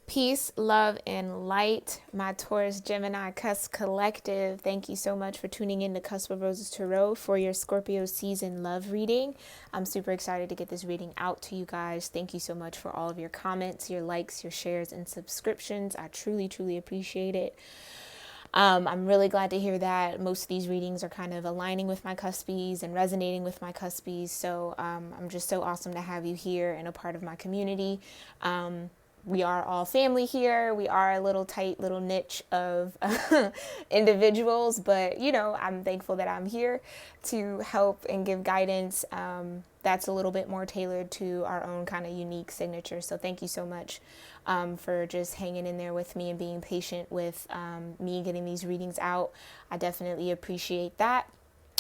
Peace, love, and light, my Taurus-Gemini Cusp collective. Thank you so much for tuning in to Cusp of Roses Tarot for your Scorpio season love reading. I'm super excited to get this reading out to you guys. Thank you so much for all of your comments, your likes, your shares, and subscriptions. I truly, truly appreciate it. I'm really glad to hear that most of these readings are kind of aligning with my cuspies and resonating with my cuspies. So I'm just so awesome to have you here and a part of my community. We are all family here. We are a little tight little niche of individuals, but you know, I'm thankful that I'm here to help and give guidance that's a little bit more tailored to our own kind of unique signature. So thank you so much for just hanging in there with me and being patient with me getting these readings out. I definitely appreciate that.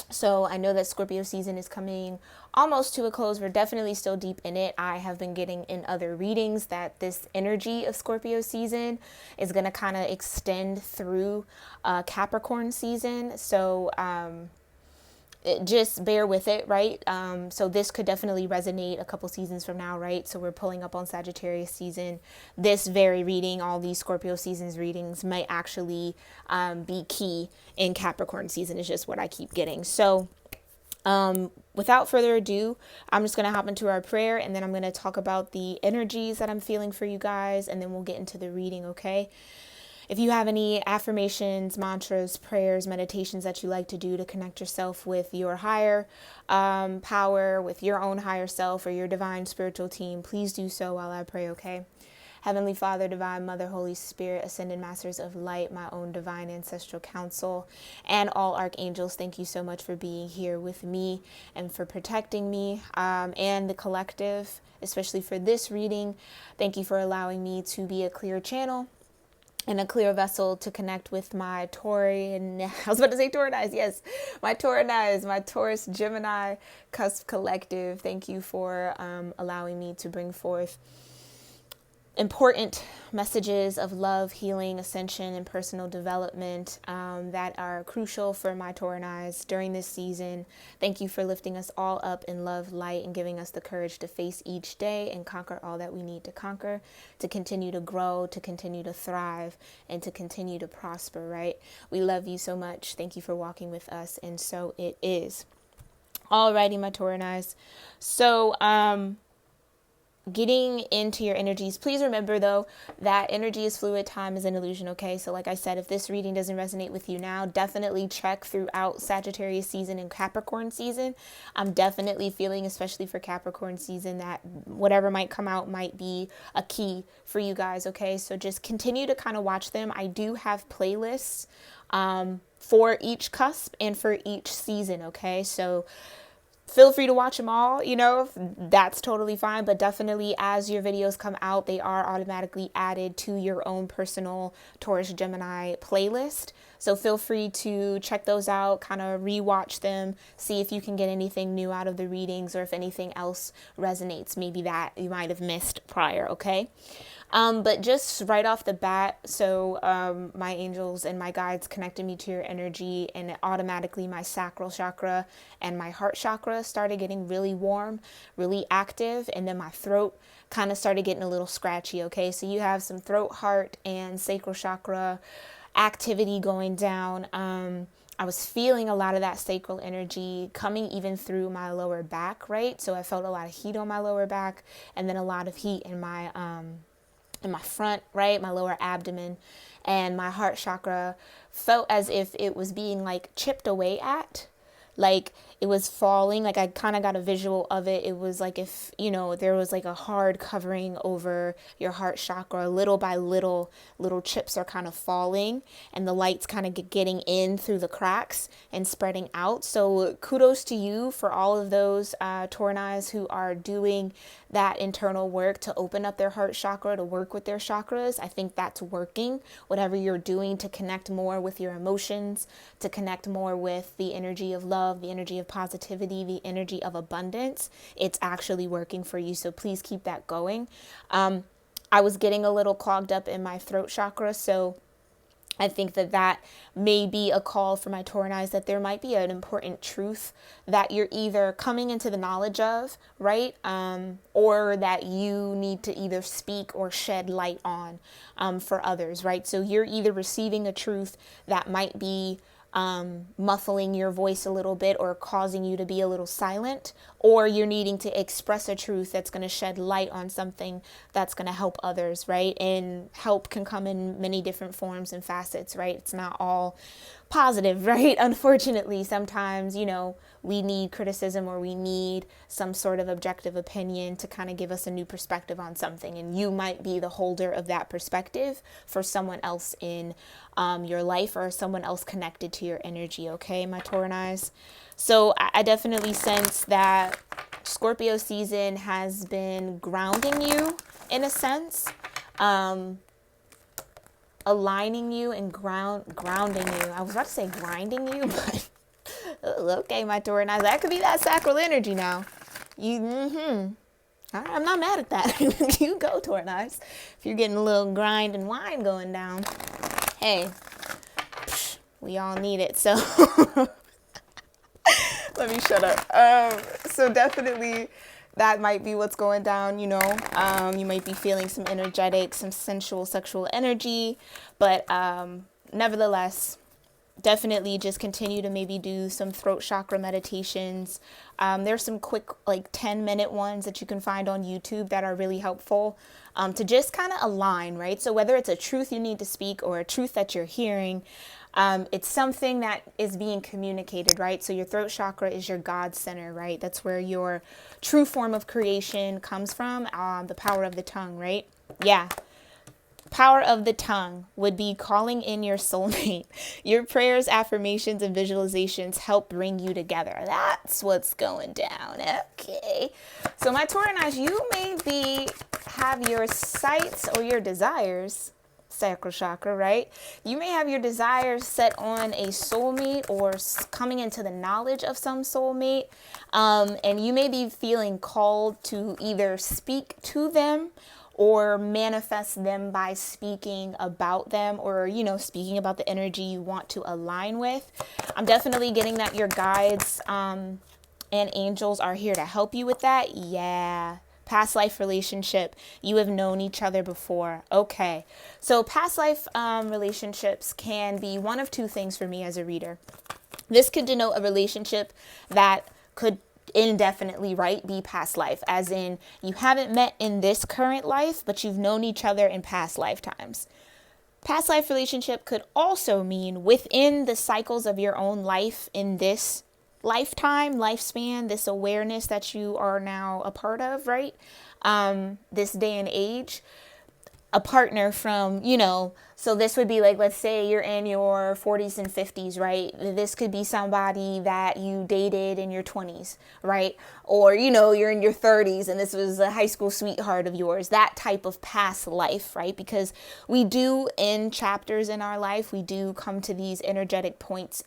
So I know that Scorpio season is coming almost to a close. We're definitely still deep in it. I have been getting in other readings that this energy of Scorpio season is going to kind of extend through Capricorn season. So just bear with it, right? So this could definitely resonate a couple seasons from now, right? So we're pulling up on Sagittarius season. This very reading, all these Scorpio seasons readings might actually be key in Capricorn season is just what I keep getting. So without further ado, I'm just going to hop into our prayer and then I'm going to talk about the energies that I'm feeling for you guys and then we'll get into the reading, okay? If you have any affirmations, mantras, prayers, meditations that you like to do to connect yourself with your higher power, with your own higher self or your divine spiritual team, please do so while I pray, okay? Heavenly Father, Divine Mother, Holy Spirit, Ascended Masters of Light, my own divine ancestral council, and all archangels, thank you so much for being here with me and for protecting me and the collective, especially for this reading. Thank you for allowing me to be a clear channel and a clear vessel to connect with my Taurian, I was about to say Taurus, yes, my Taurus, my Taurus-Gemini Cusp collective. Thank you for allowing me to bring forth important messages of love, healing, ascension, and personal development that are crucial for my Taurus during this season. Thank you for lifting us all up in love, light, and giving us the courage to face each day and conquer all that we need to conquer, to continue to grow, to continue to thrive, and to continue to prosper, right? We love you so much. Thank you for walking with us, and so it is. Alrighty, my Taurus. So, getting into your energies, please remember though that energy is fluid, time is an illusion, okay? So like I said, if this reading doesn't resonate with you now, definitely check throughout Sagittarius season and Capricorn season. I'm definitely feeling, especially for Capricorn season, that whatever might come out might be a key for you guys, okay? So just continue to kind of watch them. I do have playlists for each cusp and for each season, okay? So feel free to watch them all, you know, that's totally fine. But definitely as your videos come out, they are automatically added to your own personal Taurus-Gemini playlist. So feel free to check those out, kind of rewatch them, see if you can get anything new out of the readings or if anything else resonates, maybe that you might have missed prior, okay? But just right off the bat, so my angels and my guides connected me to your energy, and automatically my sacral chakra and my heart chakra started getting really warm, really active, and then my throat kind of started getting a little scratchy, okay? So you have some throat, heart, and sacral chakra activity going down. I was feeling a lot of that sacral energy coming even through my lower back, right? So I felt a lot of heat on my lower back and then a lot of heat in my front, right, my lower abdomen, and my heart chakra felt as if it was being like chipped away at, like it was falling. Like I kind of got a visual of it. It was like if, you know, there was like a hard covering over your heart chakra, little by little, little chips are kind of falling and the light's kind of getting in through the cracks and spreading out. So kudos to you for all of those Tauruses who are doing that internal work to open up their heart chakra, to work with their chakras. I think that's working. Whatever you're doing to connect more with your emotions, to connect more with the energy of love, the energy of positivity, the energy of abundance, it's actually working for you. So please keep that going. I was getting a little clogged up in my throat chakra, so I think that that may be a call for my Taurines, that there might be an important truth that you're either coming into the knowledge of, right? Or that you need to either speak or shed light on for others, right? So you're either receiving a truth that might be muffling your voice a little bit or causing you to be a little silent, or you're needing to express a truth that's going to shed light on something that's going to help others, right? And help can come in many different forms and facets, right? It's not all positive, right? Unfortunately, sometimes, you know, we need criticism or we need some sort of objective opinion to kind of give us a new perspective on something. And you might be the holder of that perspective for someone else in your life or someone else connected to your energy. Okay, my Taurines. So I definitely sense that Scorpio season has been grounding you in a sense. Aligning you and grounding you. I was about to say grinding you, but okay, my Taurines, that could be that sacral energy now. I'm not mad at that. You go, Taurines. If you're getting a little grind and wine going down, hey, we all need it. So let me shut up. So definitely that might be what's going down, you know. You might be feeling some energetic, some sensual, sexual energy, but nevertheless, definitely just continue to maybe do some throat chakra meditations. There's some quick, like 10-minute ones that you can find on YouTube that are really helpful to just kind of align, right? So whether it's a truth you need to speak or a truth that you're hearing, it's something that is being communicated, right? So your throat chakra is your God center, right? That's where your true form of creation comes from, the power of the tongue, right? Yeah. Power of the tongue would be calling in your soulmate. Your prayers, affirmations, and visualizations help bring you together. That's what's going down. Okay. So my Taurines, you may have your sights or your desires, sacral chakra, right? You may have your desires set on a soulmate or coming into the knowledge of some soulmate. And you may be feeling called to either speak to them or manifest them by speaking about them, or, you know, speaking about the energy you want to align with. I'm definitely getting that your guides and angels are here to help you with that. Yeah. Past life relationship. You have known each other before. Okay. So past life relationships can be one of two things for me as a reader. This could denote a relationship that could indefinitely, right, be past life, as in you haven't met in this current life, but you've known each other in past lifetimes. Past life relationship could also mean within the cycles of your own life in this lifetime, lifespan, this awareness that you are now a part of, right? This day and age, a partner from, you know, so this would be like, let's say you're in your 40s and 50s, right? This could be somebody that you dated in your 20s, right? Or, you know, you're in your 30s and this was a high school sweetheart of yours, that type of past life, right? Because we do, in chapters in our life, we do come to these energetic points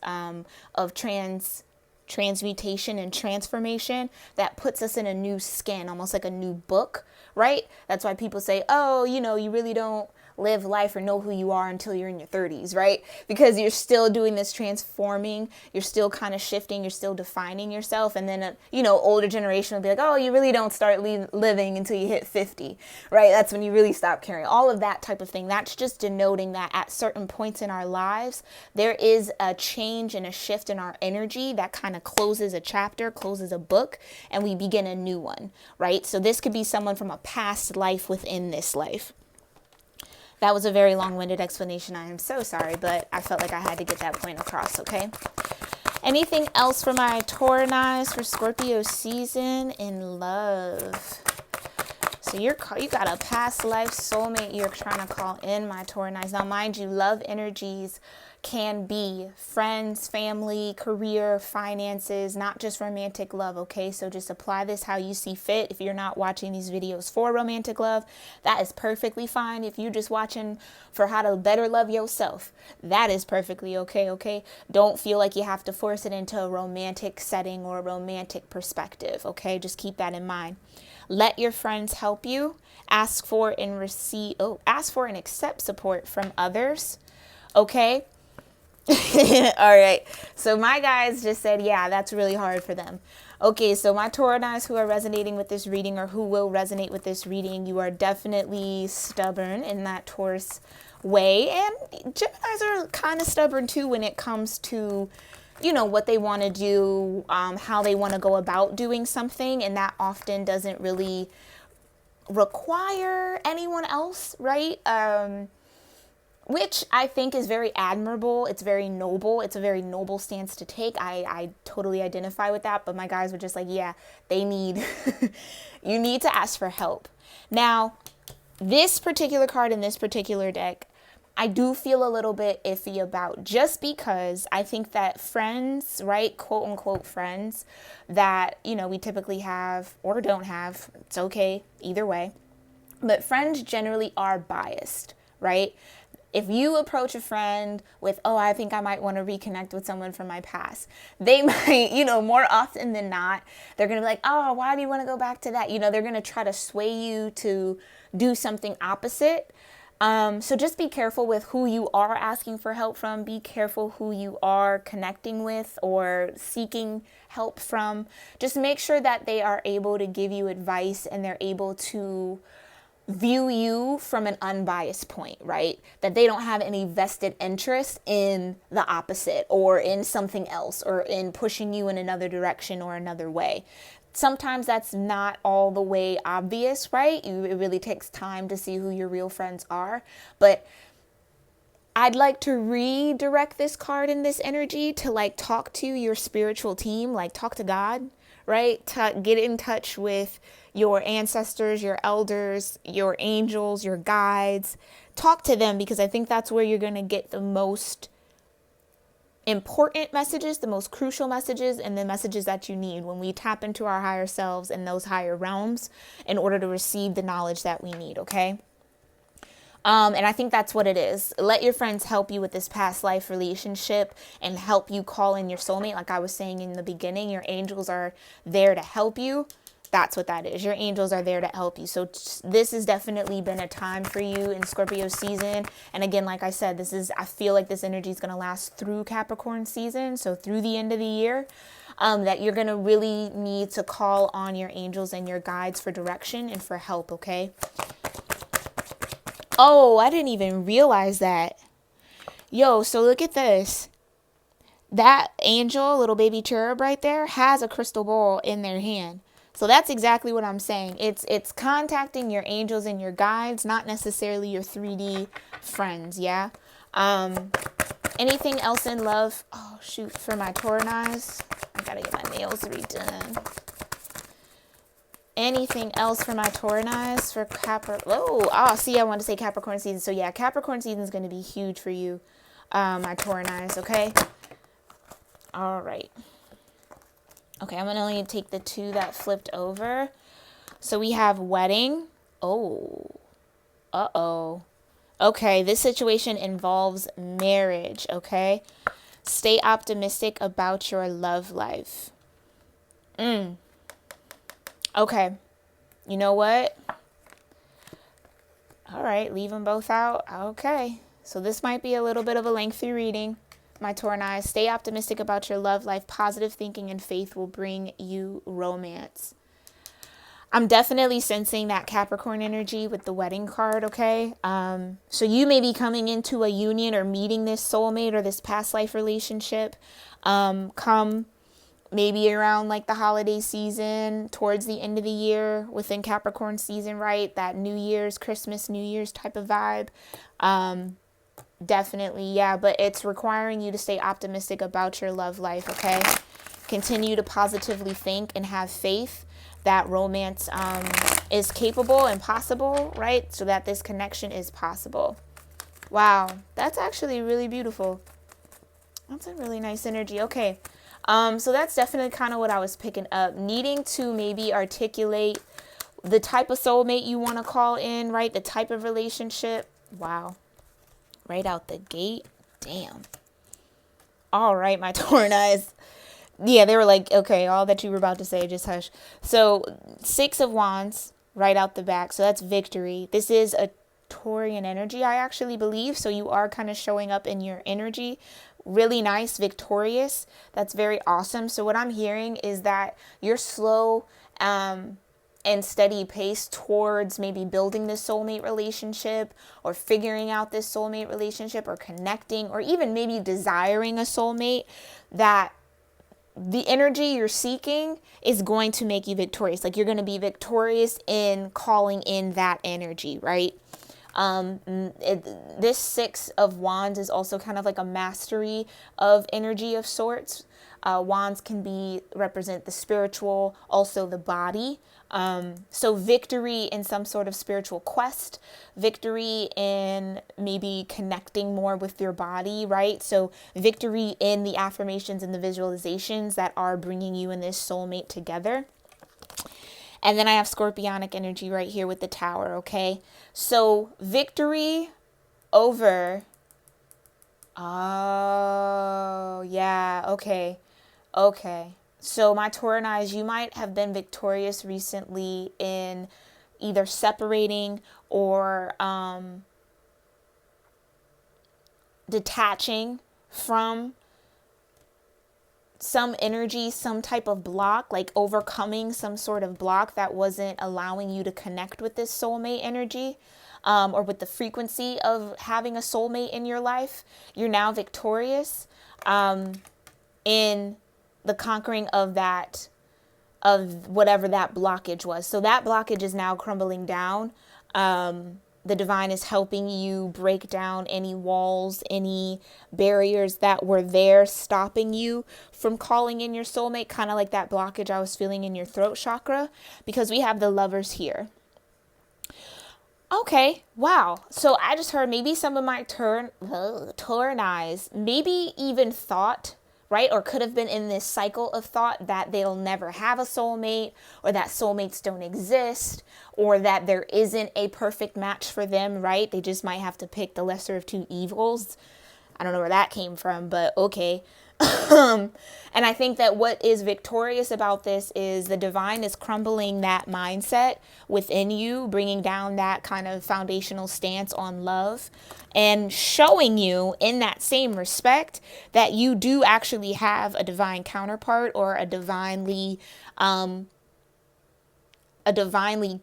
of transmutation and transformation that puts us in a new skin, almost like a new book, right? That's why people say, oh, you know, you really don't live life or know who you are until you're in your 30s, right? Because you're still doing this transforming, you're still kind of shifting, you're still defining yourself. And then, you know, older generation will be like, oh, you really don't start living until you hit 50, right? That's when you really stop caring. All of that type of thing. That's just denoting that at certain points in our lives, there is a change and a shift in our energy that kind of closes a chapter, closes a book, and we begin a new one, right? So this could be someone from a past life within this life. That was a very long-winded explanation. I am so sorry, but I felt like I had to get that point across, okay? Anything else for my Taurines for Scorpio season in love? So you got a past life soulmate you're trying to call in, my Taurines. Now, mind you, love energies can be friends, family, career, finances, not just romantic love, okay? So just apply this how you see fit. If you're not watching these videos for romantic love, that is perfectly fine. If you're just watching for how to better love yourself, that is perfectly okay, okay? Don't feel like you have to force it into a romantic setting or a romantic perspective, okay? Just keep that in mind. Let your friends help you. Ask for and accept support from others. Okay. All right. So my guys just said, yeah, that's really hard for them. Okay, so my Tauruses who are resonating with this reading, or who will resonate with this reading, you are definitely stubborn in that Taurus way. And Geminis are kind of stubborn too when it comes to, you know, what they want to do, how they want to go about doing something. And that often doesn't really require anyone else, right? Which I think is very admirable. It's very noble. It's a very noble stance to take. I totally identify with that. But my guys were just like, yeah, they need, you need to ask for help. Now, this particular card in this particular deck, I do feel a little bit iffy about, just because I think that friends, right, quote unquote friends that, you know, we typically have or don't have, it's okay, either way. But friends generally are biased, right? If you approach a friend with, oh, I think I might want to reconnect with someone from my past, they might, you know, more often than not, they're going to be like, oh, why do you want to go back to that? You know, they're going to try to sway you to do something opposite. So just be careful with who you are asking for help from. Be careful who you are connecting with or seeking help from. Just make sure that they are able to give you advice and they're able to view you from an unbiased point, right? That they don't have any vested interest in the opposite or in something else or in pushing you in another direction or another way. Sometimes that's not all the way obvious, right? It really takes time to see who your real friends are. But I'd like to redirect this card in this energy to like talk to your spiritual team, like talk to God, right? To get in touch with your ancestors, your elders, your angels, your guides. Talk to them, because I think that's where you're going to get the most important messages, the most crucial messages, and the messages that you need when we tap into our higher selves and those higher realms in order to receive the knowledge that we need, okay? And I think that's what it is. Let your friends help you with this past life relationship and help you call in your soulmate. Like I was saying in the beginning, your angels are there to help you. That's what that is. Your angels are there to help you. So this has definitely been a time for you in Scorpio season. And again, like I said, I feel like this energy is going to last through Capricorn season. So through the end of the year, that you're going to really need to call on your angels and your guides for direction and for help. Okay. Oh, I didn't even realize that. Yo, so look at this. That angel, little baby cherub right there, has a crystal ball in their hand. So that's exactly what I'm saying. It's contacting your angels and your guides, not necessarily your 3D friends, yeah? Anything else in love? Oh, shoot, for my Tauruses. I gotta get my nails redone. Anything else for my Tauruses for see, I want to say Capricorn season. So yeah, Capricorn season is going to be huge for you, my Tauruses, okay? All right. Okay, I'm going to only take the two that flipped over. So we have wedding. Oh. Uh-oh. Okay, this situation involves marriage, okay? Stay optimistic about your love life. Okay. You know what? All right, leave them both out. Okay. So this might be a little bit of a lengthy reading. My Tauruses, stay optimistic about your love life. Positive thinking and faith will bring you romance. I'm definitely sensing that Capricorn energy with the wedding card, okay? So you may be coming into a union or meeting this soulmate or this past life relationship. Come maybe around like the holiday season, towards the end of the year, within Capricorn season, right? That New Year's, Christmas, New Year's type of vibe. Definitely, yeah, but it's requiring you to stay optimistic about your love life, okay? Continue to positively think and have faith that romance is capable and possible, right? So that this connection is possible. Wow, that's actually really beautiful. That's a really nice energy. Okay, so that's definitely kind of what I was picking up. Needing to maybe articulate the type of soulmate you want to call in, right? The type of relationship. Wow. Right out the gate. Damn. All right, my Tauruses. Yeah, they were like, okay, all that you were about to say, just hush. So 6 of Wands right out the back. So that's victory. This is a Victorian energy, I actually believe. So you are kind of showing up in your energy. Really nice, victorious. That's very awesome. So what I'm hearing is that you're slow and steady pace towards maybe building this soulmate relationship, or figuring out this soulmate relationship, or connecting, or even maybe desiring a soulmate. That the energy you're seeking is going to make you victorious. Like, you're going to be victorious in calling in that energy, right? This Six of Wands is also kind of like a mastery of energy of sorts. Wands can represent the spiritual, also the body. So victory in some sort of spiritual quest, victory in maybe connecting more with your body, right? So victory in the affirmations and the visualizations that are bringing you and this soulmate together. And then I have Scorpionic energy right here with the Tower, okay? So victory over... Oh, yeah, okay. Okay. So my Tauranites, you might have been victorious recently in either separating or detaching from some energy, some type of block, like overcoming some sort of block that wasn't allowing you to connect with this soulmate energy, or with the frequency of having a soulmate in your life. You're now victorious in the conquering of that, of whatever that blockage was. So that blockage is now crumbling down. The divine is helping you break down any walls, any barriers that were there stopping you from calling in your soulmate, kind of like that blockage I was feeling in your throat chakra, because we have the Lovers here. Okay, wow. So I just heard maybe some of my Tauranites maybe even thought, right, or could have been in this cycle of thought that they'll never have a soulmate, or that soulmates don't exist, or that there isn't a perfect match for them, right? They just might have to pick the lesser of two evils. I don't know where that came from, but okay. And I think that what is victorious about this is the divine is crumbling that mindset within you, bringing down that kind of foundational stance on love, and showing you in that same respect that you do actually have a divine counterpart, or a divinely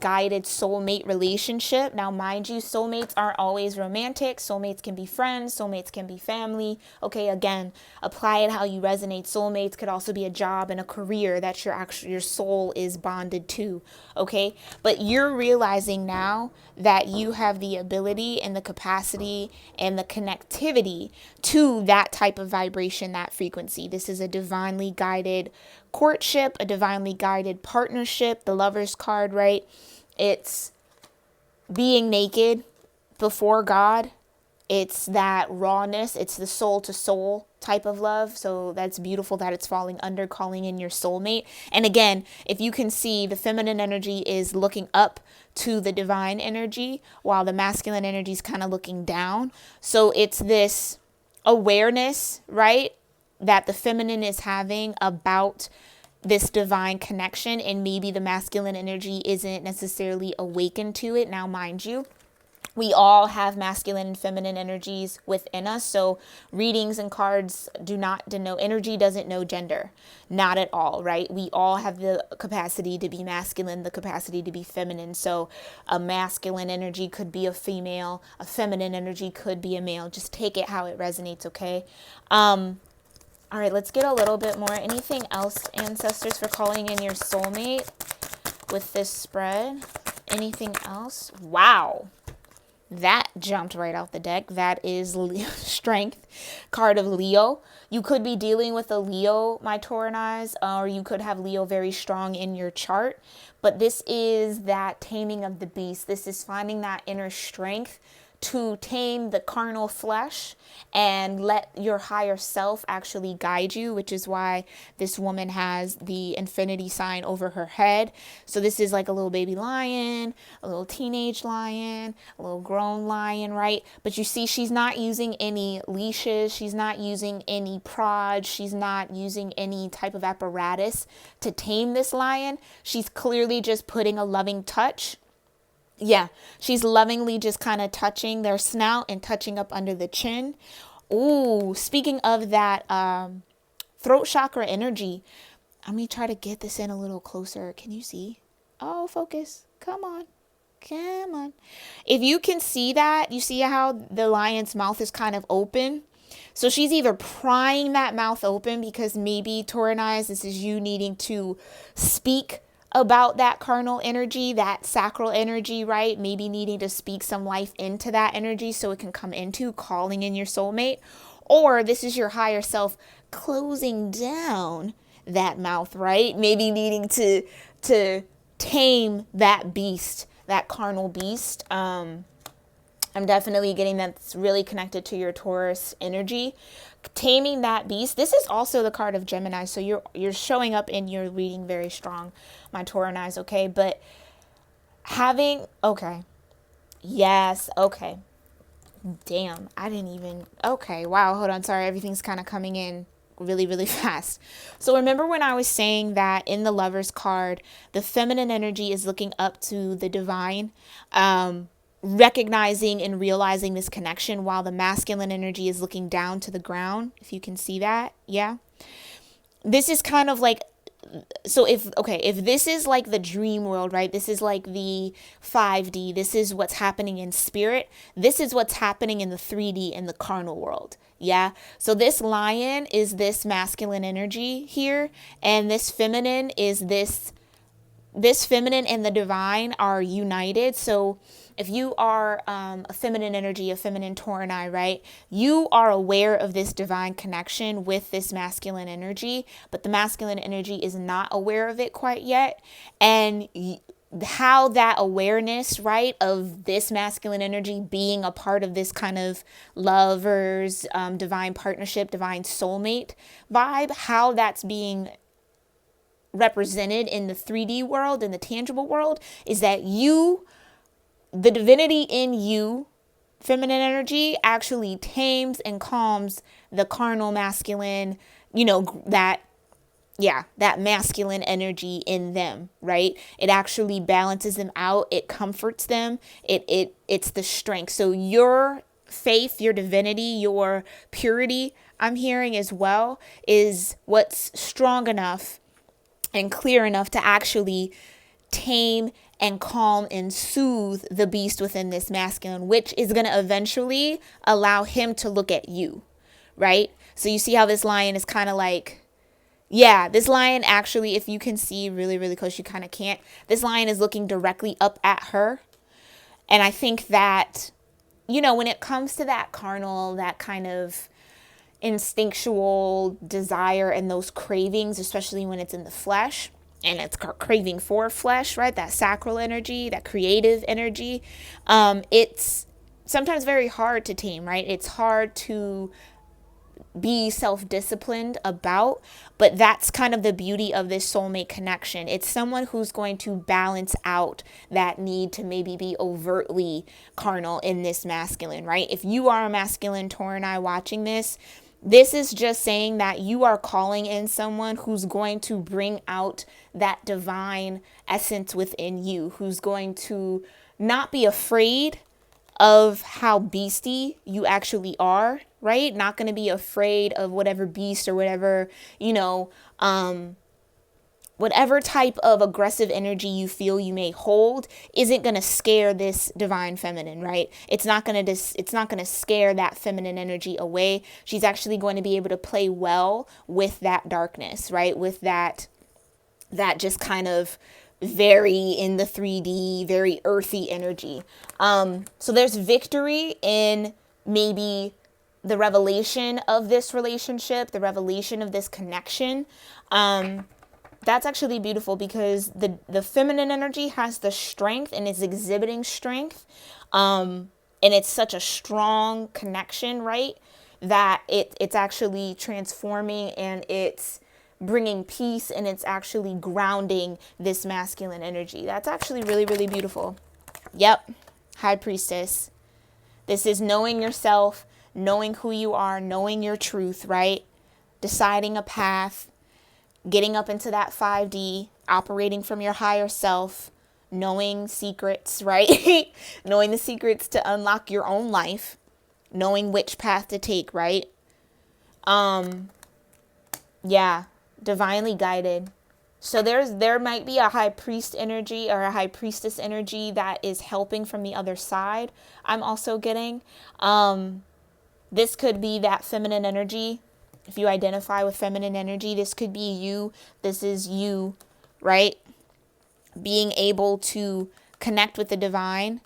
guided soulmate relationship. Now, mind you, soulmates aren't always romantic. Soulmates can be friends. Soulmates can be family. Okay, again, apply it how you resonate. Soulmates could also be a job and a career that your soul is bonded to. Okay, but you're realizing now that you have the ability and the capacity and the connectivity to that type of vibration, that frequency. This is a divinely guided courtship, a divinely guided partnership. The Lover's card, right? It's being naked before God. It's that rawness. It's the soul to soul type of love. So that's beautiful that it's falling under calling in your soulmate. And again, if you can see, the feminine energy is looking up to the divine energy, while the masculine energy is kind of looking down. So it's this awareness, right, that the feminine is having about this divine connection, and maybe the masculine energy isn't necessarily awakened to it. Now, mind you, we all have masculine and feminine energies within us. So readings and cards do not denote, energy doesn't know gender, not at all, right? We all have the capacity to be masculine, the capacity to be feminine. So a masculine energy could be a female, a feminine energy could be a male. Just take it how it resonates, okay? All right, let's get a little bit more. Anything else, ancestors, for calling in your soulmate with this spread? Anything else? Wow. That jumped right out the deck. That is Strength, card of Leo. You could be dealing with a Leo, my Tauranites, or you could have Leo very strong in your chart. But this is that taming of the beast. This is finding that inner strength to tame the carnal flesh and let your higher self actually guide you, which is why this woman has the infinity sign over her head. So this is like a little baby lion, a little teenage lion, a little grown lion, right? But you see, she's not using any leashes. She's not using any prods. She's not using any type of apparatus to tame this lion. She's clearly just putting a loving touch Yeah, she's lovingly just kind of touching their snout and touching up under the chin. Ooh, speaking of that throat chakra energy, let me try to get this in a little closer. Can you see? Oh, focus. Come on. Come on. If you can see that, you see how the lion's mouth is kind of open. So she's either prying that mouth open because maybe Tauranize, this is you needing to speak about that carnal energy, that sacral energy, right? Maybe needing to speak some life into that energy so it can come into calling in your soulmate. Or this is your higher self closing down that mouth, right? Maybe needing to tame that beast, that carnal beast. I'm definitely getting that's really connected to your Taurus energy. Taming that beast. This is also the card of Gemini, so you're showing up in your reading very strong, my Tauranize, okay? But having, okay. Yes, okay. Damn, I didn't even, okay, wow, hold on, sorry, everything's kind of coming in really, really fast. So remember when I was saying that in the Lover's card, the feminine energy is looking up to the divine, recognizing and realizing this connection, while the masculine energy is looking down to the ground, if you can see that. Yeah, this is kind of like, so if this is like the dream world, right, this is like the 5D, this is what's happening in spirit, this is what's happening in the 3D, in the carnal world. Yeah, so this lion is this masculine energy here, and this feminine is this feminine and the divine are united. So if you are a feminine energy, a feminine Taurani, right, you are aware of this divine connection with this masculine energy, but the masculine energy is not aware of it quite yet. And how that awareness, right, of this masculine energy being a part of this kind of lovers, divine partnership, divine soulmate vibe, how that's being represented in the 3D world, in the tangible world, is that you, the divinity in you, feminine energy, actually tames and calms the carnal masculine, that masculine energy in them, right? It actually balances them out. It comforts them. It's the strength. So your faith, your divinity, your purity, I'm hearing as well, is what's strong enough and clear enough to actually tame and calm and soothe the beast within this masculine, which is going to eventually allow him to look at you, right? So you see how this lion is kind of like, yeah, this lion actually, if you can see really, really close, you kind of can't. This lion is looking directly up at her. And I think that, when it comes to that carnal, that kind of instinctual desire and those cravings, especially when it's in the flesh and it's craving for flesh, right? That sacral energy, that creative energy. It's sometimes very hard to tame, right? It's hard to be self-disciplined about, but that's kind of the beauty of this soulmate connection. It's someone who's going to balance out that need to maybe be overtly carnal in this masculine, right? If you are a masculine Taurani watching this, this is just saying that you are calling in someone who's going to bring out that divine essence within you, who's going to not be afraid of how beastie you actually are, right? Not going to be afraid of whatever beast or whatever, whatever type of aggressive energy you feel you may hold isn't going to scare this divine feminine, right? It's not going to scare that feminine energy away. She's actually going to be able to play well with that darkness, right? With that just kind of very in the 3D, very earthy energy. So there's victory in maybe the revelation of this relationship, the revelation of this connection. That's actually beautiful because the feminine energy has the strength and is exhibiting strength. And it's such a strong connection, right? That it's actually transforming and it's bringing peace and it's actually grounding this masculine energy. That's actually really, really beautiful. Yep. High Priestess. This is knowing yourself, knowing who you are, knowing your truth, right? Deciding a path, getting up into that 5D, operating from your higher self, knowing secrets, right? Knowing the secrets to unlock your own life, knowing which path to take, right? Yeah, divinely guided. So there might be a high priest energy or a high priestess energy that is helping from the other side. I'm also getting this could be that feminine energy. If you identify with feminine energy, this could be you. This is you, right? Being able to connect with the divine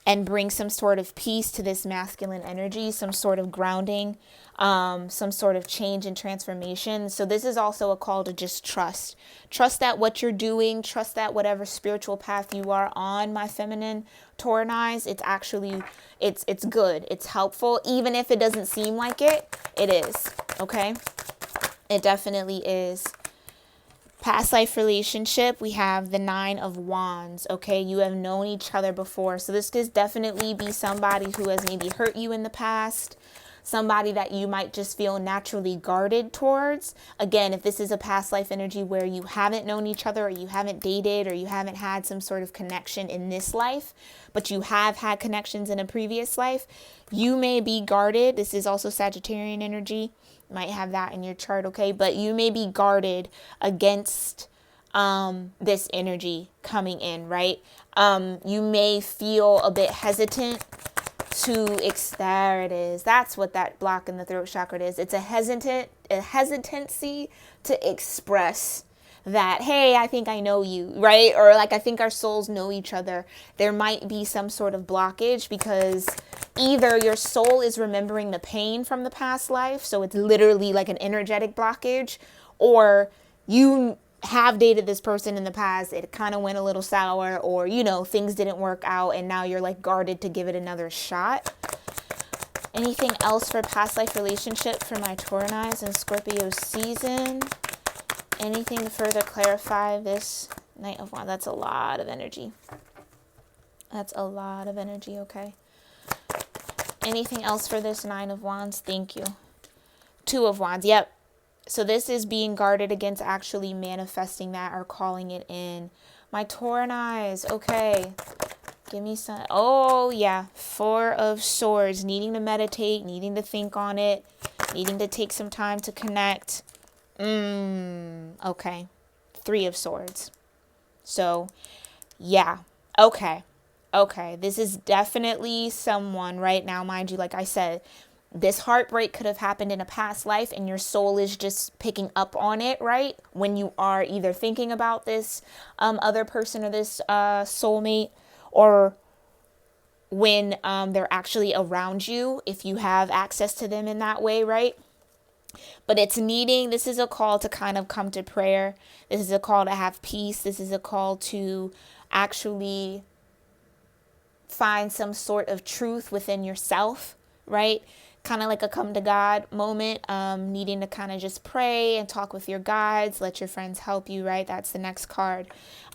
and bring some sort of peace to this masculine energy, some sort of grounding, some sort of change and transformation. So this is also a call to just trust. Trust that what you're doing, trust that whatever spiritual path you are on, my feminine Taurus, it's actually, it's good. It's helpful. Even if it doesn't seem like it, it is. Okay? It definitely is. Past life relationship, we have the 9 of Wands. Okay, you have known each other before. So this could definitely be somebody who has maybe hurt you in the past. Somebody that you might just feel naturally guarded towards. Again, if this is a past life energy where you haven't known each other, or you haven't dated, or you haven't had some sort of connection in this life, but you have had connections in a previous life, you may be guarded. This is also Sagittarian energy. Might have that in your chart, okay? But you may be guarded against this energy coming in, right? You may feel a bit hesitant there it is. That's what that block in the throat chakra is. It's a hesitancy to express that, hey, I think I know you, right? Or like, I think our souls know each other. There might be some sort of blockage because either your soul is remembering the pain from the past life, so it's literally like an energetic blockage, or you have dated this person in the past, it kind of went a little sour, or, you know, things didn't work out and now you're like guarded to give it another shot. Anything else for past life relationship for my Taurus and Scorpio season? Anything to further clarify this Knight of Wands? That's a lot of energy. That's a lot of energy, okay? Anything else for this 9 of Wands? Thank you. 2 of Wands, yep. So this is being guarded against actually manifesting that or calling it in. My Taurus, okay. Give me some. Oh, yeah. 4 of Swords. Needing to meditate, needing to think on it, needing to take some time to connect. Okay. 3 of Swords. So, yeah. Okay. Okay. This is definitely someone right now, mind you, like I said, this heartbreak could have happened in a past life and your soul is just picking up on it, right? When you are either thinking about this other person or this soulmate, or when they're actually around you, if you have access to them in that way, right? But this is a call to kind of come to prayer. This is a call to have peace. This is a call to actually find some sort of truth within yourself, right? Kind of like a come to God moment, needing to kind of just pray and talk with your guides, let your friends help you, right? That's the next card.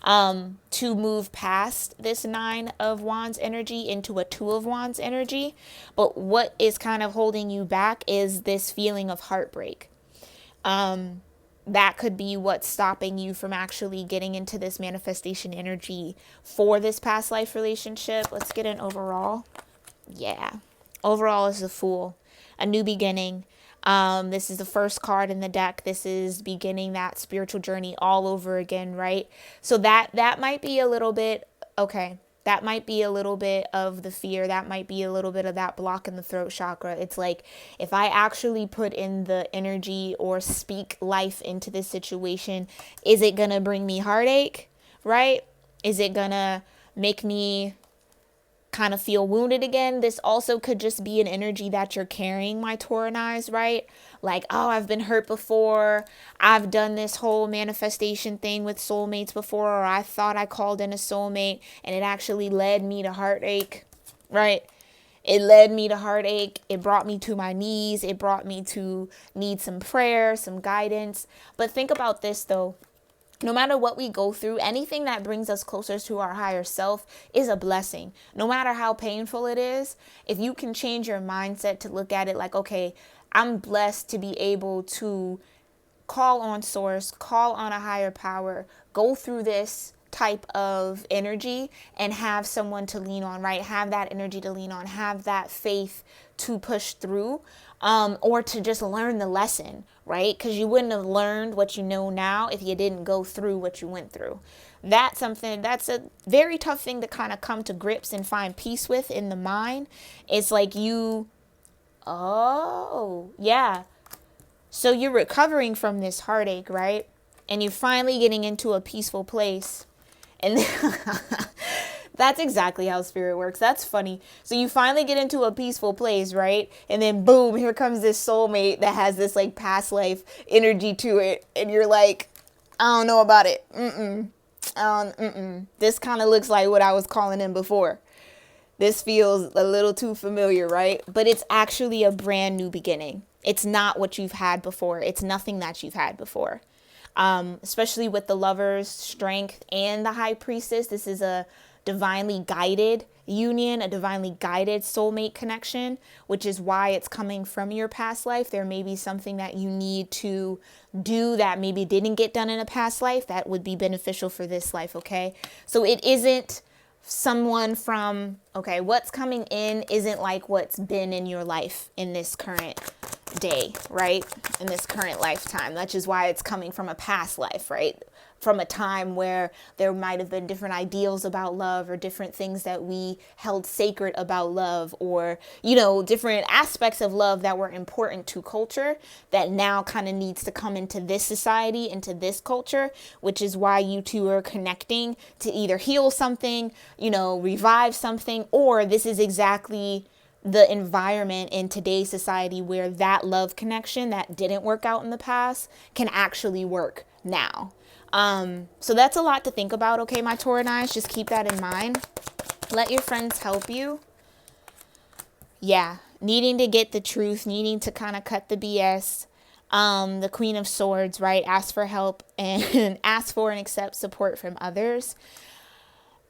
To move past this 9 of Wands energy into a 2 of Wands energy. But what is kind of holding you back is this feeling of heartbreak. That could be what's stopping you from actually getting into this manifestation energy for this past life relationship. Let's get an overall. Yeah. Overall is the Fool, a new beginning. This is the first card in the deck. This is beginning that spiritual journey all over again, right? So that might be a little bit, okay, that might be a little bit of the fear. That might be a little bit of that block in the throat chakra. It's like, if I actually put in the energy or speak life into this situation, is it going to bring me heartache, right? Is it going to make me kind of feel wounded again? This also could just be an energy that you're carrying, my Taurus, right? Like, oh, I've been hurt before. I've done this whole manifestation thing with soulmates before, or I thought I called in a soulmate and it actually led me to heartache, right? It led me to heartache. It brought me to my knees. It brought me to need some prayer, some guidance. But think about this though. No matter what we go through, anything that brings us closer to our higher self is a blessing. No matter how painful it is, if you can change your mindset to look at it like, okay, I'm blessed to be able to call on source, call on a higher power, go through this type of energy and have someone to lean on, right? Have that energy to lean on, have that faith to push through, or to just learn the lesson, right? Because you wouldn't have learned what you know now if you didn't go through what you went through. That's a very tough thing to kind of come to grips and find peace with in the mind. It's like oh, yeah. So you're recovering from this heartache, right? And you're finally getting into a peaceful place. And that's exactly how spirit works. That's funny. So you finally get into a peaceful place, right? And then boom, here comes this soulmate that has this like past life energy to it. And you're like, I don't know about it. This kind of looks like what I was calling in before. This feels a little too familiar, right? But it's actually a brand new beginning. It's not what you've had before. It's nothing that you've had before. Especially with the Lover's strength and the High Priestess. This is a divinely guided union, a divinely guided soulmate connection, which is why it's coming from your past life. There may be something that you need to do that maybe didn't get done in a past life that would be beneficial for this life, okay? So it isn't someone from, okay, what's coming in isn't like what's been in your life in this current day, right? In this current lifetime. That's just why it's coming from a past life, right? From a time where there might have been different ideals about love or different things that we held sacred about love, or, you know, different aspects of love that were important to culture that now kind of needs to come into this society, into this culture, which is why you two are connecting to either heal something, you know, revive something, or this is exactly the environment in today's society where that love connection that didn't work out in the past can actually work now. So that's a lot to think about. Okay, my Tauranites, just keep that in mind. Let your friends help you. Yeah, needing to get the truth, needing to kind of cut the BS. The Queen of Swords, right? Ask for help and ask for and accept support from others.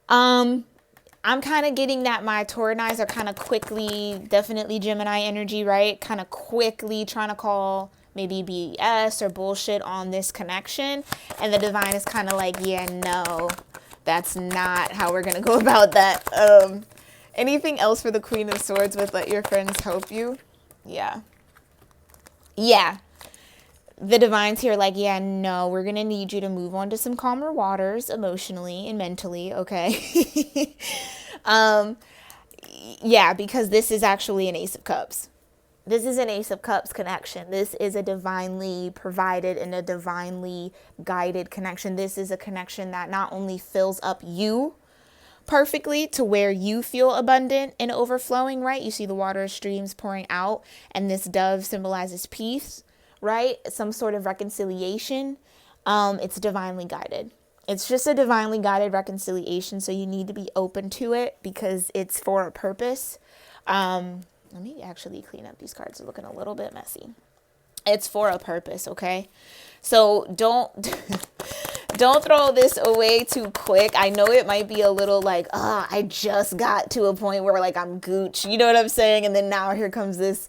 I'm kind of getting that my Tauranites are kind of quickly, definitely Gemini energy, right? Kind of quickly trying to call maybe BS or bullshit on this connection. And the divine is kind of like, yeah, no, that's not how we're going to go about that. Anything else for the Queen of Swords with let your friends help you? Yeah. Yeah. The divine's here like, yeah, no, we're going to need you to move on to some calmer waters emotionally and mentally. Okay. Yeah, because this is actually an Ace of Cups. This is an Ace of Cups connection. This is a divinely provided and a divinely guided connection. This is a connection that not only fills up you perfectly to where you feel abundant and overflowing, right? You see the water streams pouring out, and this dove symbolizes peace, right? Some sort of reconciliation. It's divinely guided. It's just a divinely guided reconciliation, so you need to be open to it because it's for a purpose. Let me actually clean up these cards. They're looking a little bit messy. It's for a purpose, okay? So don't throw this away too quick. I know it might be a little like, I just got to a point where like I'm gooch. You know what I'm saying? And then now here comes this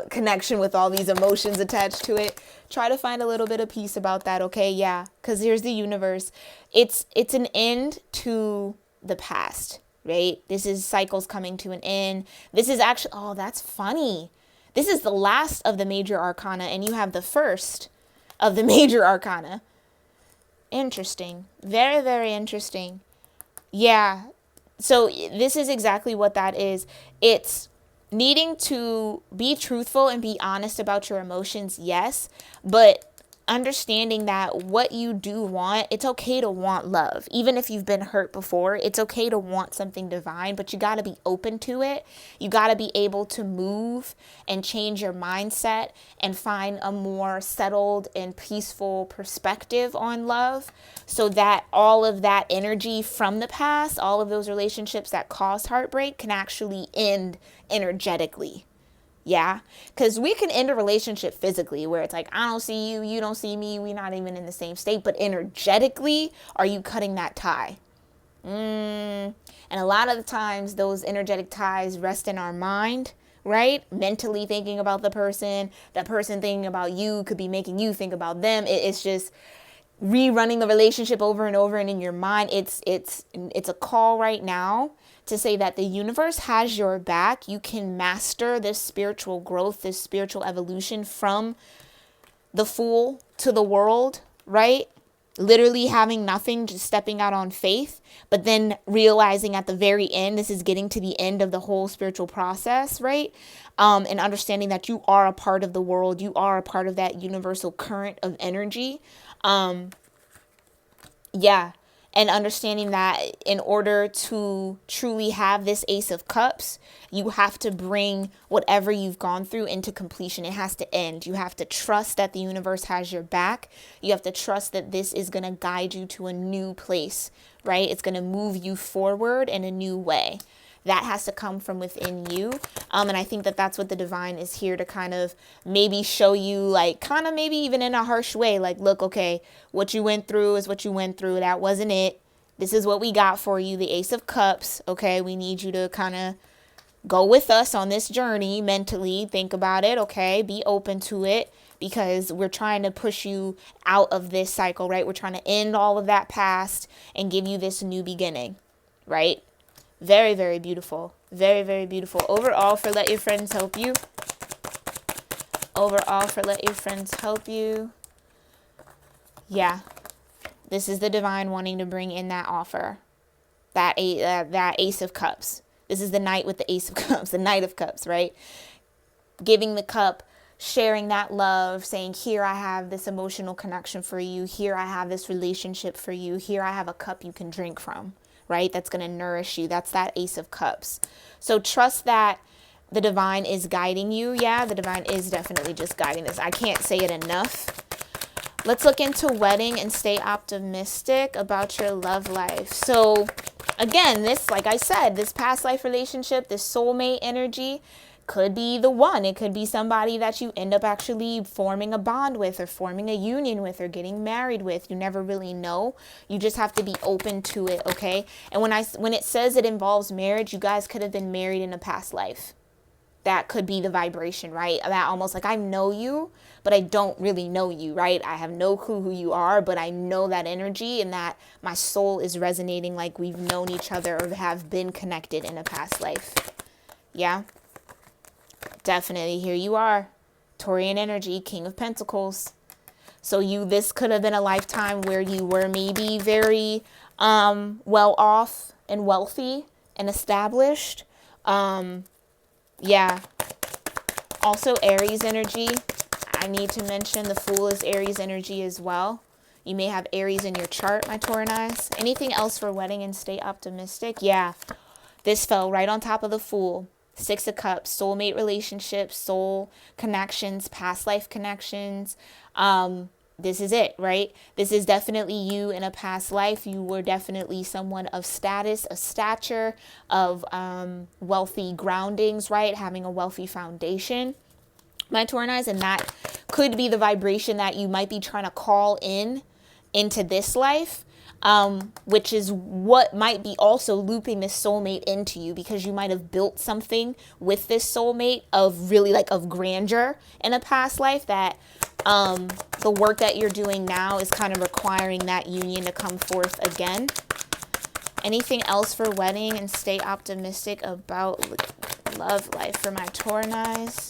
connection with all these emotions attached to it. Try to find a little bit of peace about that, okay? Yeah, because here's the universe. It's an end to the past, right? This is cycles coming to an end. This is actually, oh, that's funny. This is the last of the major arcana, and you have the first of the major arcana. Interesting. Very, very interesting. Yeah. So this is exactly what that is. It's needing to be truthful and be honest about your emotions, yes, but understanding that what you do want, it's okay to want love. Even if you've been hurt before, it's okay to want something divine, but you got to be open to it. You got to be able to move and change your mindset and find a more settled and peaceful perspective on love, so that all of that energy from the past, all of those relationships that caused heartbreak can actually end energetically. Yeah, because we can end a relationship physically where it's like, I don't see you, you don't see me, we're not even in the same state. But energetically, are you cutting that tie? And a lot of the times those energetic ties rest in our mind, right? Mentally thinking about the person, that person thinking about you could be making you think about them. It's just, rerunning the relationship over and over and in your mind. It's a call right now to say that the universe has your back. You can master this spiritual growth, this spiritual evolution from the Fool to the World, right? Literally having nothing, just stepping out on faith, but then realizing at the very end, this is getting to the end of the whole spiritual process, right? And understanding that you are a part of the world. You are a part of that universal current of energy. Yeah. And understanding that in order to truly have this Ace of Cups, you have to bring whatever you've gone through into completion. It has to end. You have to trust that the universe has your back. You have to trust that this is going to guide you to a new place, right? It's going to move you forward in a new way. That has to come from within you. And I think that that's what the divine is here to kind of maybe show you, like kind of maybe even in a harsh way, like, look, okay, what you went through is what you went through. That wasn't it. This is what we got for you, the Ace of Cups. Okay, we need you to kind of go with us on this journey mentally. Think about it, okay? Be open to it, because we're trying to push you out of this cycle, right? We're trying to end all of that past and give you this new beginning, right? Very, very beautiful. Very, very beautiful. Overall, for let your friends help you. Overall, for let your friends help you. Yeah. This is the divine wanting to bring in that offer. That Ace of Cups. This is the Knight with the Ace of Cups. The Knight of Cups, right? Giving the cup, sharing that love, saying, here I have this emotional connection for you. Here I have this relationship for you. Here I have a cup you can drink from. Right? That's going to nourish you. That's that Ace of Cups. So trust that the divine is guiding you. Yeah, the divine is definitely just guiding this. I can't say it enough. Let's look into wedding and stay optimistic about your love life. So again, this, like I said, this past life relationship, this soulmate energy could be the one. It could be somebody that you end up actually forming a bond with, or forming a union with, or getting married with. You never really know. You just have to be open to it, okay? And when it says it involves marriage, you guys could have been married in a past life. That could be the vibration, right? That almost like, I know you, but I don't really know you, right? I have no clue who you are, but I know that energy, and that my soul is resonating like we've known each other or have been connected in a past life. Yeah? Definitely, here you are, Taurian energy, King of Pentacles. So this could have been a lifetime where you were maybe very well off and wealthy and established. Yeah. Also Aries energy. I need to mention the Fool is Aries energy as well. You may have Aries in your chart, my Tauranites. Anything else for wedding and stay optimistic? Yeah. This fell right on top of the Fool. Six of Cups, soulmate relationships, soul connections, past life connections. This is it, right? This is definitely you in a past life. You were definitely someone of status, of stature, of wealthy groundings, right? Having a wealthy foundation, my Tauranites. And that could be the vibration that you might be trying to call into this life. Which is what might be also looping this soulmate into you, because you might have built something with this soulmate of really of grandeur in a past life, that the work that you're doing now is kind of requiring that union to come forth again. Anything else for wedding and stay optimistic about love life for my Tauranites?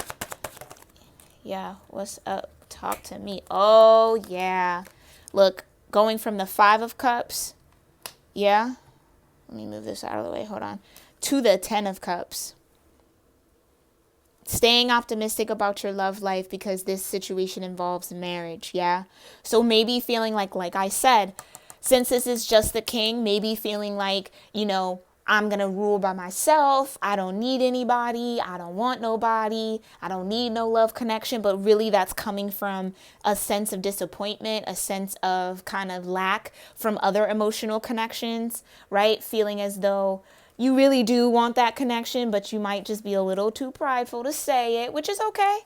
Yeah, what's up? Talk to me. Oh, yeah. Look. Going from the Five of Cups, yeah, let me move this out of the way, hold on, to the Ten of Cups. Staying optimistic about your love life, because this situation involves marriage, yeah? So maybe feeling like I said, since this is just the King, maybe feeling like, I'm going to rule by myself. I don't need anybody. I don't want nobody. I don't need no love connection. But really that's coming from a sense of disappointment, a sense of kind of lack from other emotional connections, right? Feeling as though you really do want that connection, but you might just be a little too prideful to say it, which is okay.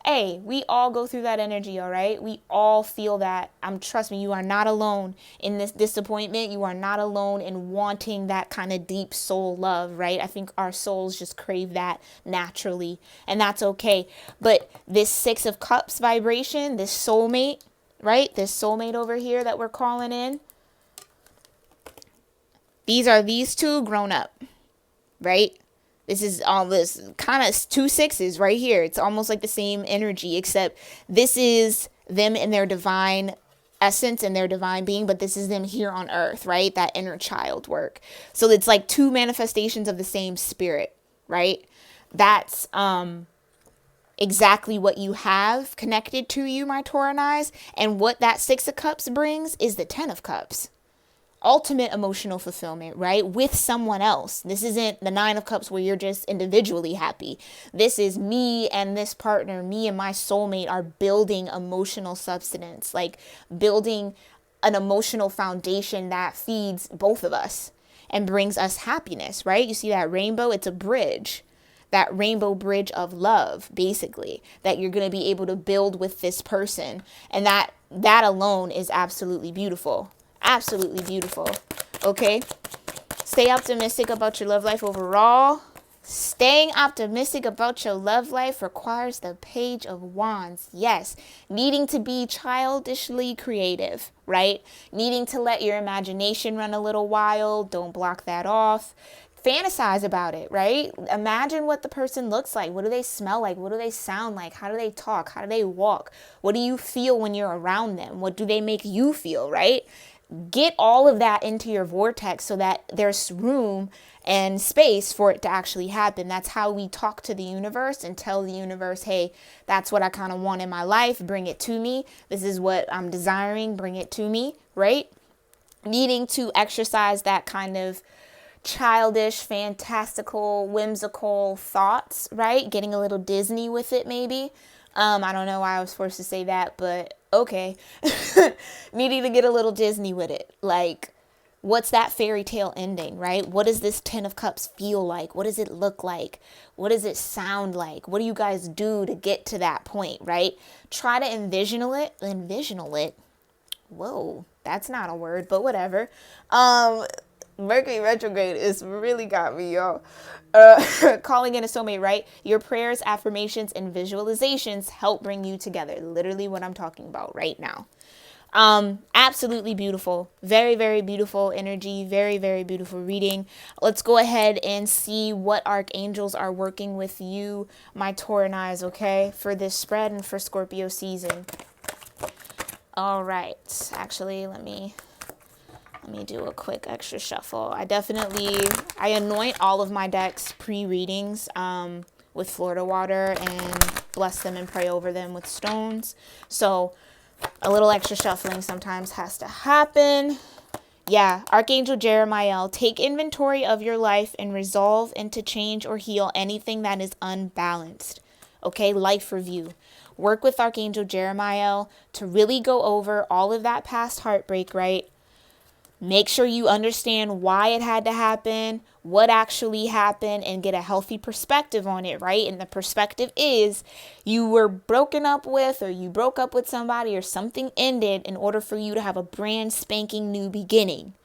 Hey, we all go through that energy, all right? We all feel that. Trust me, you are not alone in this disappointment. You are not alone in wanting that kind of deep soul love, right? I think our souls just crave that naturally, and that's okay. But this Six of Cups vibration, this soulmate, right? This soulmate over here that we're calling in. These are these two grown up, right? This is all this kind of 2 6s right here. It's almost like the same energy, except this is them in their divine essence and their divine being, but this is them here on earth, right? That inner child work. So it's like two manifestations of the same spirit, right? That's exactly what you have connected to you, my Tauranites. And what that 6 of Cups brings is the 10 of Cups. Ultimate emotional fulfillment, right? With someone else. This isn't the 9 of Cups where you're just individually happy. This is me and this partner, me and my soulmate are building emotional substance, like building an emotional foundation that feeds both of us and brings us happiness, right? You see that rainbow? It's a bridge. That rainbow bridge of love, basically, that you're going to be able to build with this person. And that alone is absolutely beautiful. Absolutely beautiful. Okay. Stay optimistic about your love life overall. Staying optimistic about your love life requires the Page of Wands. Yes. Needing to be childishly creative, right? Needing to let your imagination run a little wild. Don't block that off. Fantasize about it, right? Imagine what the person looks like. What do they smell like? What do they sound like? How do they talk? How do they walk? What do you feel when you're around them? What do they make you feel, right? Get all of that into your vortex so that there's room and space for it to actually happen. That's how we talk to the universe and tell the universe, hey, that's what I kind of want in my life. Bring it to me. This is what I'm desiring. Bring it to me, right? Needing to exercise that kind of childish, fantastical, whimsical thoughts, right? Getting a little Disney with it, maybe. I don't know why I was forced to say that, but okay. Needing to get a little Disney with it. Like, what's that fairy tale ending, right? What does this 10 of Cups feel like? What does it look like? What does it sound like? What do you guys do to get to that point, right? Try to envision it. Whoa, that's not a word, but whatever. Mercury retrograde is really got me, y'all. Calling in a soulmate, right? Your prayers, affirmations, and visualizations help bring you together. Literally what I'm talking about right now. Absolutely beautiful. Very, very beautiful energy. Very, very beautiful reading. Let's go ahead and see what archangels are working with you, my Tauranites, okay? For this spread and for Scorpio season. All right. Actually, let me do a quick extra shuffle. I anoint all of my decks pre-readings with Florida water and bless them and pray over them with stones. So a little extra shuffling sometimes has to happen. Yeah, Archangel Jeremiah, take inventory of your life and resolve and to change or heal anything that is unbalanced. Okay, life review. Work with Archangel Jeremiah to really go over all of that past heartbreak, right? Make sure you understand why it had to happen, what actually happened, and get a healthy perspective on it, right? And the perspective is you were broken up with, or you broke up with somebody, or something ended in order for you to have a brand spanking new beginning.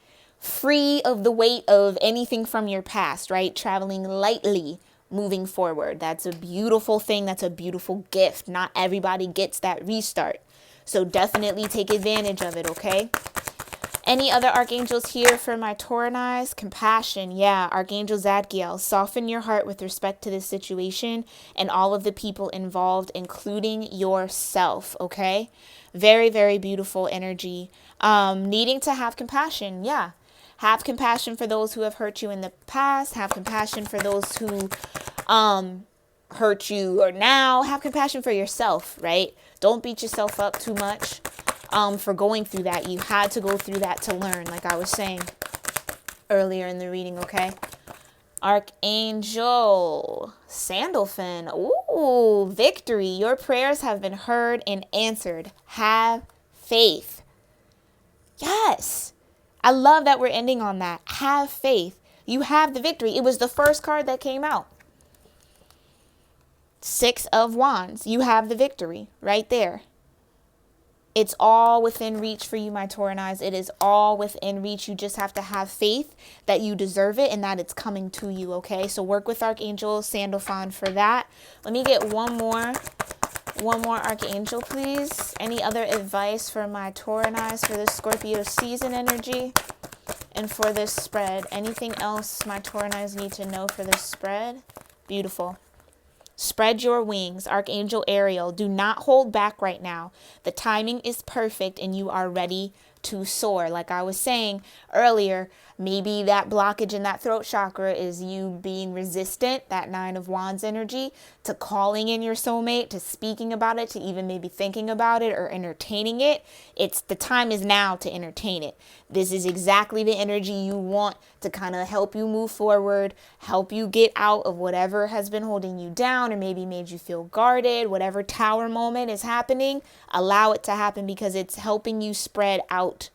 Free of the weight of anything from your past, right? Traveling lightly, moving forward. That's a beautiful thing. That's a beautiful gift. Not everybody gets that restart. So definitely take advantage of it, okay? Any other archangels here for my Tauranites? Compassion. Yeah, Archangel Zadkiel. Soften your heart with respect to this situation and all of the people involved, including yourself, okay? Very, very beautiful energy. Needing to have compassion. Yeah. Have compassion for those who have hurt you in the past. Have compassion for those who hurt you or now. Have compassion for yourself, right? Don't beat yourself up too much. For going through that. You had to go through that to learn, like I was saying earlier in the reading, okay? Archangel Sandalphon. Ooh, victory. Your prayers have been heard and answered. Have faith. Yes. I love that we're ending on that. Have faith. You have the victory. It was the first card that came out. 6 of Wands. You have the victory right there. It's all within reach for you, my Tauranites. It is all within reach. You just have to have faith that you deserve it and that it's coming to you, okay? So work with Archangel Sandalphon for that. Let me get one more One more Archangel, please. Any other advice for my Tauranites for this Scorpio season energy and for this spread? Anything else my Tauranites need to know for this spread? Beautiful. Spread your wings, Archangel Uriel. Do not hold back right now. The timing is perfect and you are ready to soar. Like I was saying earlier, maybe that blockage in that throat chakra is you being resistant, that 9 of Wands energy, to calling in your soulmate, to speaking about it, to even maybe thinking about it or entertaining it. It's the time is now to entertain it. This is exactly the energy you want to kind of help you move forward, help you get out of whatever has been holding you down or maybe made you feel guarded. Whatever tower moment is happening, allow it to happen because it's helping you spread out.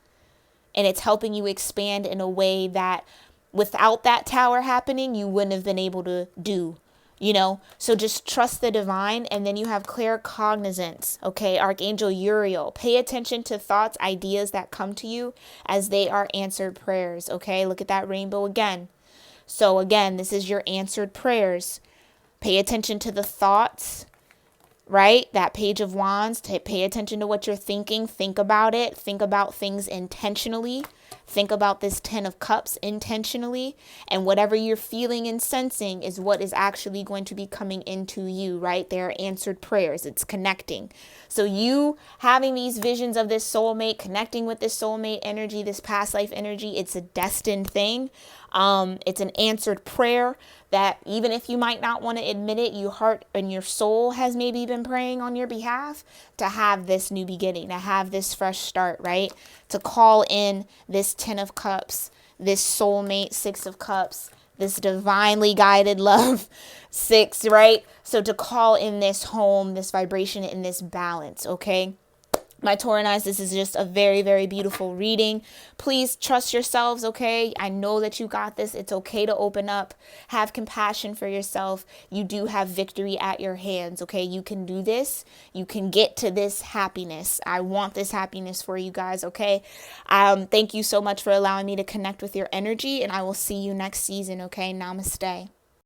And it's helping you expand in a way that without that tower happening, you wouldn't have been able to do, you know? So just trust the divine. And then you have clear cognizance, okay? Archangel Uriel. Pay attention to thoughts, ideas that come to you as they are answered prayers, okay? Look at that rainbow again. So again, this is your answered prayers. Pay attention to the thoughts, right? That Page of Wands, to pay attention to what you're thinking. Think about it. Think about things intentionally. Think about this 10 of Cups intentionally. And whatever you're feeling and sensing is what is actually going to be coming into you, right? They're answered prayers. It's connecting. So you having these visions of this soulmate, connecting with this soulmate energy, this past life energy, it's a destined thing. It's an answered prayer that even if you might not want to admit it, your heart and your soul has maybe been praying on your behalf to have this new beginning, to have this fresh start, right? To call in this 10 of Cups, this soulmate 6 of Cups, this divinely guided love 6, right? So to call in this home, this vibration, and this balance, okay? My Tauranites, this is just a very, very beautiful reading. Please trust yourselves, okay? I know that you got this. It's okay to open up. Have compassion for yourself. You do have victory at your hands, okay? You can do this. You can get to this happiness. I want this happiness for you guys, okay? Thank you so much for allowing me to connect with your energy, and I will see you next season, okay? Namaste.